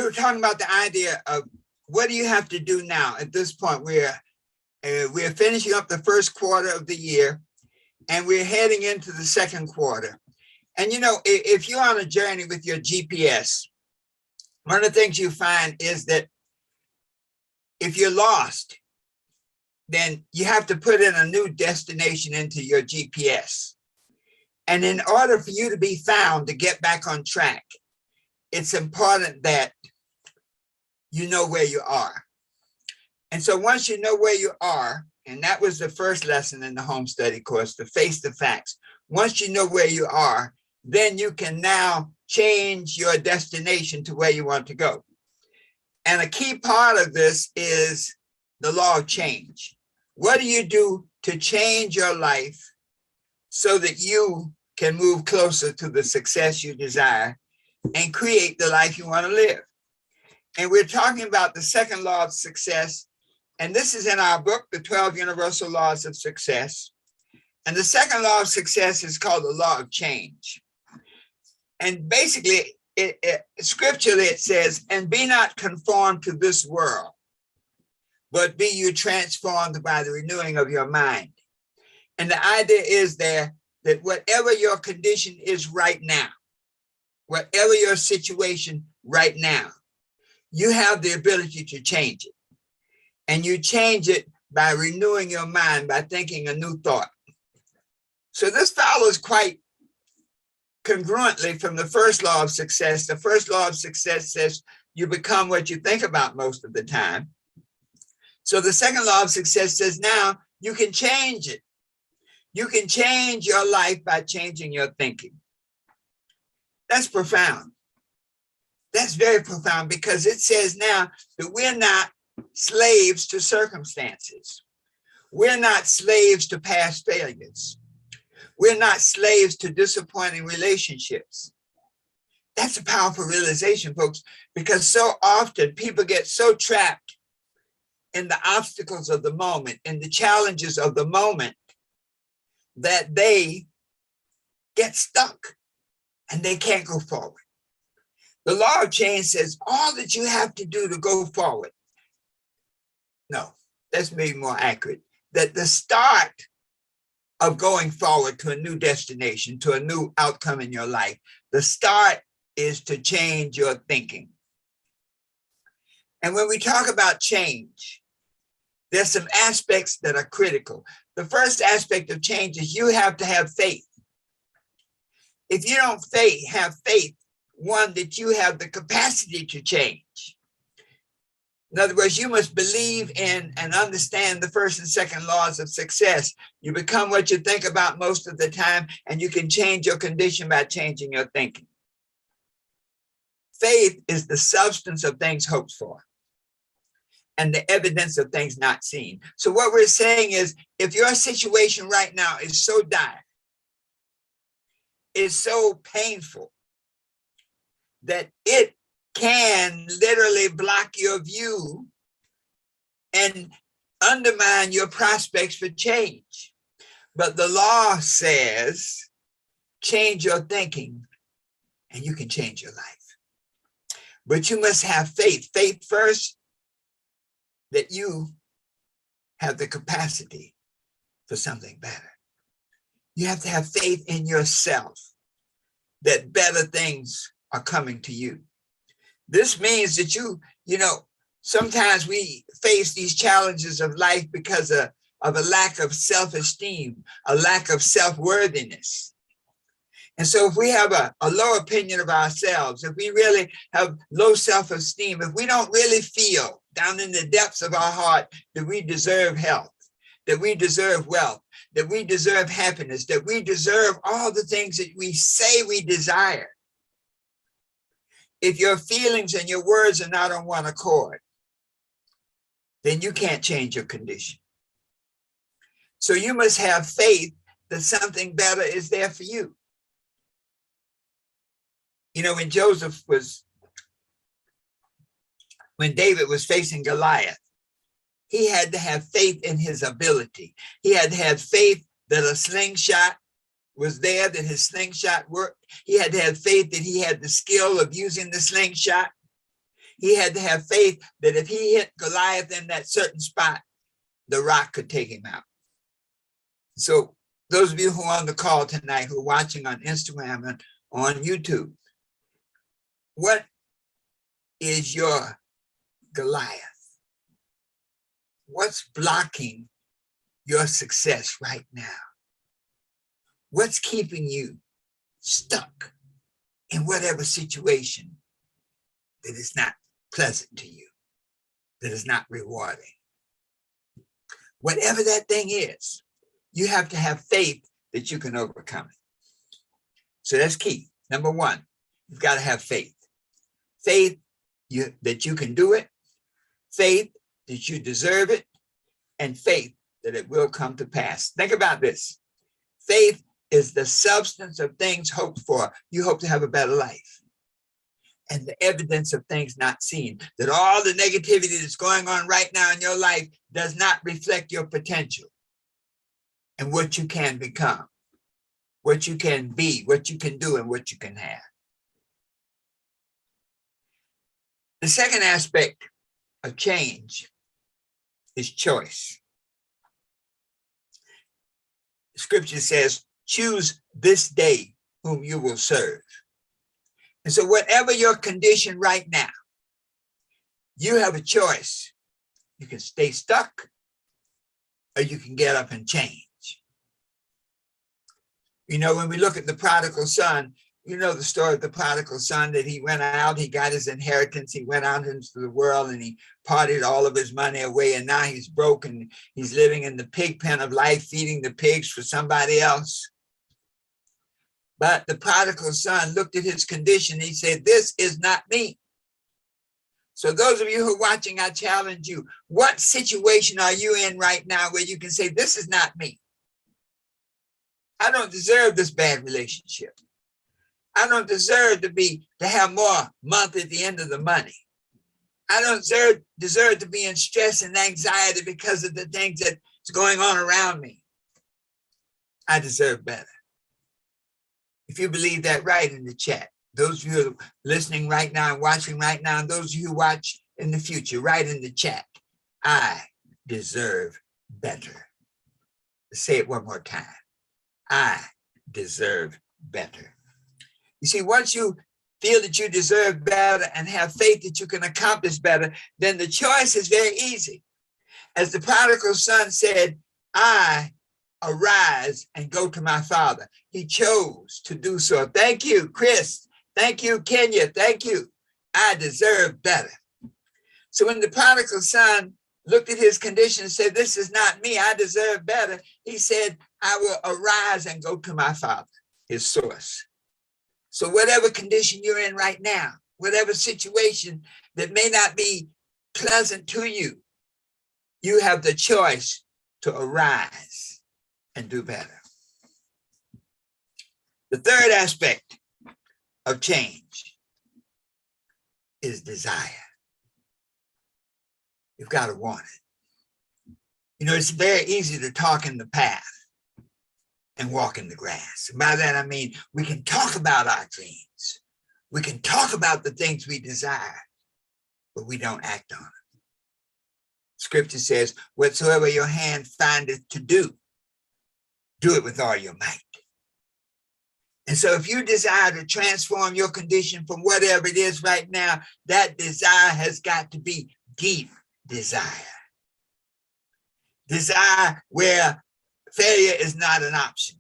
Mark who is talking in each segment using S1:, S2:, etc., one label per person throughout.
S1: were talking about the idea of what do you have to do now at this point. We're finishing up the first quarter of the year, and we're heading into the second quarter. And if you're on a journey with your GPS, one of the things you find is that if you're lost, then you have to put in a new destination into your GPS. And in order for you to be found, to get back on track, it's important that you know where you are. And so once you know where you are, and that was the first lesson in the home study course, to face the facts. Once you know where you are, then you can now change your destination to where you want to go. And a key part of this is the law of change. What do you do to change your life so that you can move closer to the success you desire and create the life you want to live? And we're talking about the second law of success. And this is in our book, The 12 Universal Laws of Success. And the second law of success is called the law of change. And basically, scripturally, it says, and be not conformed to this world, but be you transformed by the renewing of your mind. And the idea is there that whatever your condition is right now, whatever your situation right now, you have the ability to change it. And you change it by renewing your mind, by thinking a new thought. So this follows quite congruently from the first law of success. The first law of success says you become what you think about most of the time. So the second law of success says now you can change it. You can change your life by changing your thinking. That's profound. That's very profound, because it says now that we're not slaves to circumstances. We're not slaves to past failures. We're not slaves to disappointing relationships. That's a powerful realization, folks, because so often people get so trapped in the obstacles of the moment, in the challenges of the moment, that they get stuck and they can't go forward. The law of change says all that you have to do to go forward. No, that's maybe more accurate. That the start of going forward to a new destination, to a new outcome in your life, the start is to change your thinking. And when we talk about change, there's some aspects that are critical. The first aspect of change is you have to have faith. If you don't have faith, one, that you have the capacity to change. In other words, you must believe in and understand the first and second laws of success. You become what you think about most of the time, and you can change your condition by changing your thinking. Faith is the substance of things hoped for and the evidence of things not seen. So what we're saying is, if your situation right now is so dire, is so painful, that it can literally block your view and undermine your prospects for change. But the law says, change your thinking and you can change your life. But you must have faith. Faith first, that you have the capacity for something better. You have to have faith in yourself that better things are coming to you. This means that sometimes we face these challenges of life because of a lack of self-esteem, a lack of self-worthiness. And so if we have a low opinion of ourselves, if we really have low self-esteem, if we don't really feel down in the depths of our heart that we deserve health, that we deserve wealth, that we deserve happiness, that we deserve all the things that we say we desire, if your feelings and your words are not on one accord, then you can't change your condition. So you must have faith that something better is there for you. When David was facing Goliath, he had to have faith in his ability. He had to have faith that a slingshot was there, that his slingshot worked. He had to have faith that he had the skill of using the slingshot. He had to have faith that if he hit Goliath in that certain spot, the rock could take him out. So those of you who are on the call tonight, who are watching on Instagram and on YouTube, what is your Goliath? What's blocking your success right now? What's keeping you stuck in whatever situation that is not pleasant to you, that is not rewarding? Whatever that thing is, you have to have faith that you can overcome it. So that's key. Number one, you've got to have faith. Faith that you can do it, faith that you deserve it, and faith that it will come to pass. Think about this. Faith is the substance of things hoped for. You hope to have a better life. And the evidence of things not seen, that all the negativity that's going on right now in your life does not reflect your potential and what you can become, what you can be, what you can do, and what you can have. The second aspect of change is choice. Scripture says, choose this day whom you will serve. And so whatever your condition right now, you have a choice. You can stay stuck or you can get up and change. You know, when we look at the prodigal son, you know the story of the prodigal son, that he went out, he got his inheritance, he went out into the world and he partied all of his money away, and now he's broken. He's living in the pig pen of life, feeding the pigs for somebody else. But the prodigal son looked at his condition. He said, this is not me. So those of you who are watching, I challenge you, what situation are you in right now where you can say, this is not me? I don't deserve this bad relationship. I don't deserve to have more month at the end of the money. I don't deserve to be in stress and anxiety because of the things that's going on around me. I deserve better. If you believe that, write in the chat. Those of you who are listening right now and watching right now, and those of you who watch in the future, write in the chat. I deserve better. Let's say it one more time. I deserve better. You see, once you feel that you deserve better and have faith that you can accomplish better, then the choice is very easy. As the prodigal son said, I arise and go to my father. He chose to do so. Thank you, Chris. Thank you, Kenya. Thank you. I deserve better. So when the prodigal son looked at his condition and said, this is not me, I deserve better, he said, I will arise and go to my father, his source. So whatever condition you're in right now, whatever situation that may not be pleasant to you, you have the choice to arise and do better. The third aspect of change is desire. You've got to want it. You know, it's very easy to talk in the path and walk in the grass. And by that, I mean, we can talk about our dreams. We can talk about the things we desire, but we don't act on it. Scripture says, whatsoever your hand findeth to do it with all your might. And so if you desire to transform your condition from whatever it is right now, that desire has got to be deep desire. Desire where failure is not an option.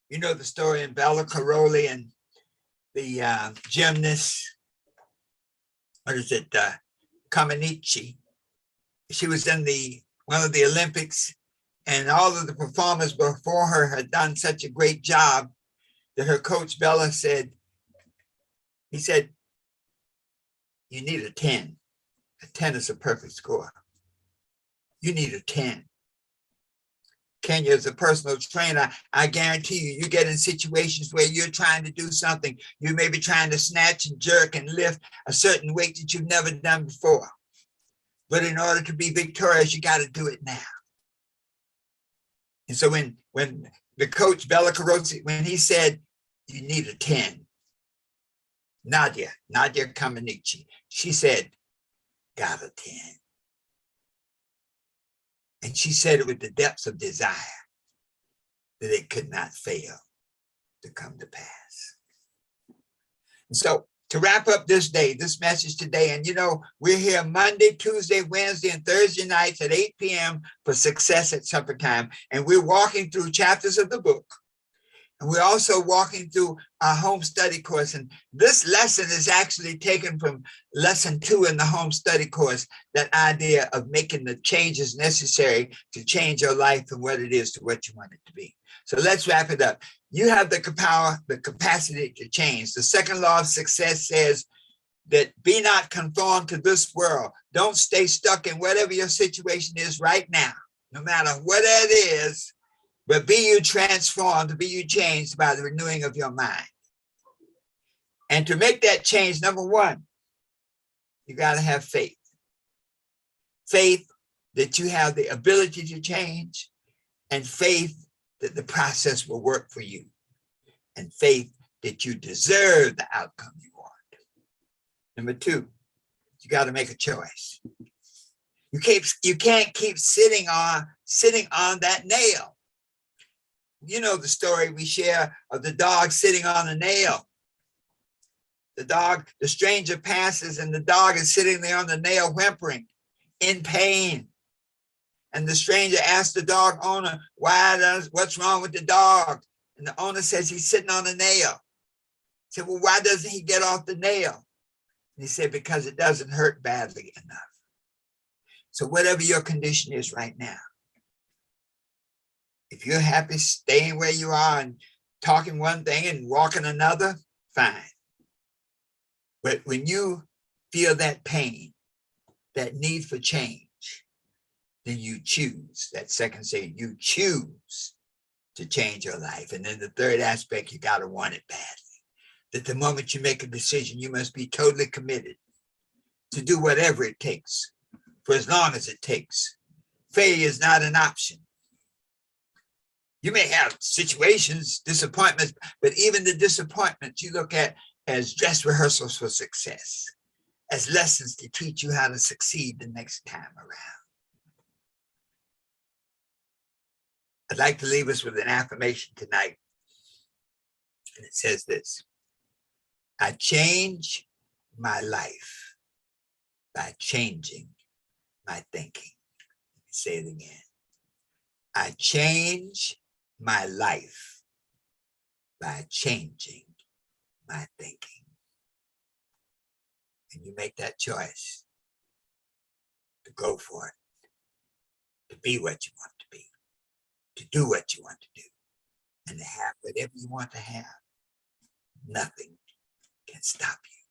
S1: You know the story in Bella Caroli and the gymnast, Kamenichi. She was in one of the Olympics, and all of the performers before her had done such a great job that her coach Bella said, he said, you need a 10. A 10 is a perfect score. You need a 10. Kenya is a personal trainer. I guarantee you, you get in situations where you're trying to do something. You may be trying to snatch and jerk and lift a certain weight that you've never done before. But in order to be victorious, you got to do it now. And so when the coach, Bella Carosi, when he said, you need a 10, Nadia Comaneci. She said, got a 10. And she said it with the depths of desire that it could not fail to come to pass. And so to wrap up this day, this message today, and we're here Monday, Tuesday, Wednesday, and Thursday nights at 8 p.m. for Success at Suppertime. And we're walking through chapters of the book. And we're also walking through our home study course. And this lesson is actually taken from lesson 2 in the home study course, that idea of making the changes necessary to change your life from what it is to what you want it to be. So let's wrap it up. You have the capacity to change. The second law of success says that be not conformed to this world. Don't stay stuck in whatever your situation is right now, no matter what it is. But be you transformed, be you changed by the renewing of your mind. And to make that change, number one, you got to have faith. Faith that you have the ability to change, and faith that the process will work for you, and faith that you deserve the outcome you want. Number two, you got to make a choice. You can't keep sitting on that nail. You know the story we share of the dog sitting on a nail. The stranger passes and the dog is sitting there on the nail whimpering in pain. And the stranger asks the dog owner, what's wrong with the dog? And the owner says he's sitting on a nail. He said, well, why doesn't he get off the nail? And he said, because it doesn't hurt badly enough. So whatever your condition is right now, if you're happy staying where you are and talking one thing and walking another, fine. But when you feel that pain, that need for change, then you choose. That second saying, you choose to change your life. And then the third aspect, you got to want it badly. That the moment you make a decision, you must be totally committed to do whatever it takes, for as long as it takes. Failure is not an option. You may have situations, disappointments, but even the disappointments you look at as dress rehearsals for success, as lessons to teach you how to succeed the next time around. I'd like to leave us with an affirmation tonight. And it says this: I change my life by changing my thinking. Let me say it again. I change my life by changing my thinking. And you make that choice to go for it, to be what you want to be, to do what you want to do, and to have whatever you want to have. Nothing can stop you.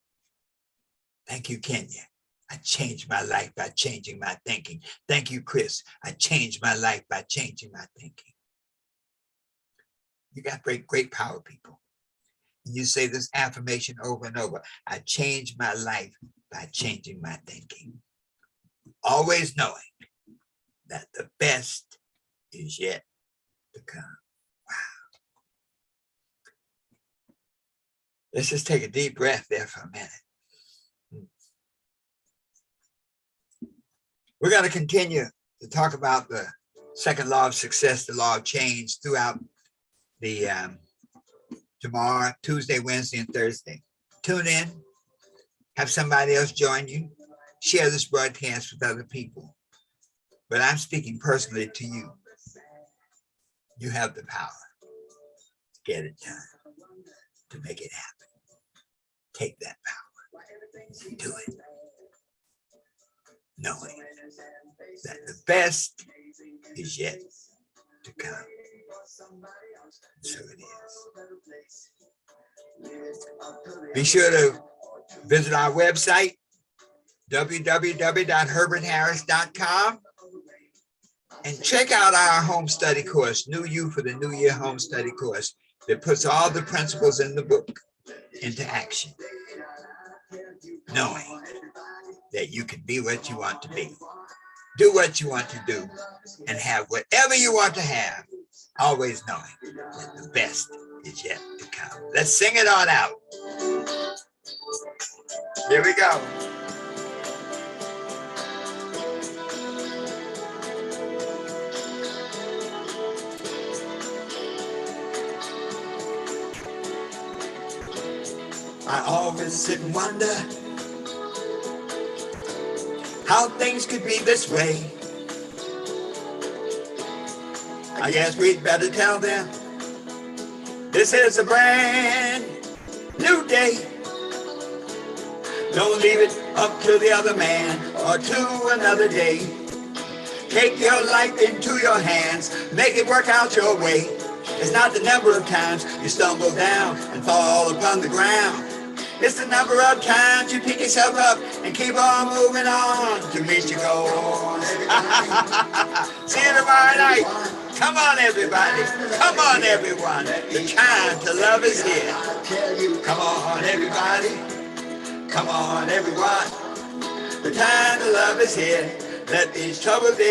S1: Thank you, Kenya. I changed my life by changing my thinking. Thank you, Chris. I changed my life by changing my thinking. You got great power, people. And you say this affirmation over and over. I changed my life by changing my thinking. Always knowing that the best is yet to come. Wow. Let's just take a deep breath there for a minute. We're going to continue to talk about the second law of success, the law of change, throughout the tomorrow, Tuesday, Wednesday, and Thursday. Tune in, have somebody else join you, share this broadcast with other people. But I'm speaking personally to you. You have the power to get it done, to make it happen. Take that power. Do it. Knowing that the best is yet to come. So it is. Be sure to visit our website, www.herbertharris.com, and check out our home study course, New You for the New Year home study course, that puts all the principles in the book into action, knowing that you can be what you want to be, do what you want to do, and have whatever you want to have, always knowing that the best is yet to come. Let's sing it on out. Here we go. I always sit and wonder how things could be this way. I guess we'd better tell them this is a brand new day. Don't leave it up to the other man or to another day. Take your life into your hands, make it work out your way. It's not the number of times you stumble down and fall upon the ground. It's the number of times you pick yourself up and keep on moving on to meet your goals. See you tomorrow night. Come on, everybody. Come on, everyone. The time to love is here. Come on, everybody. Come on, everyone. The time to love is here. Let these troubles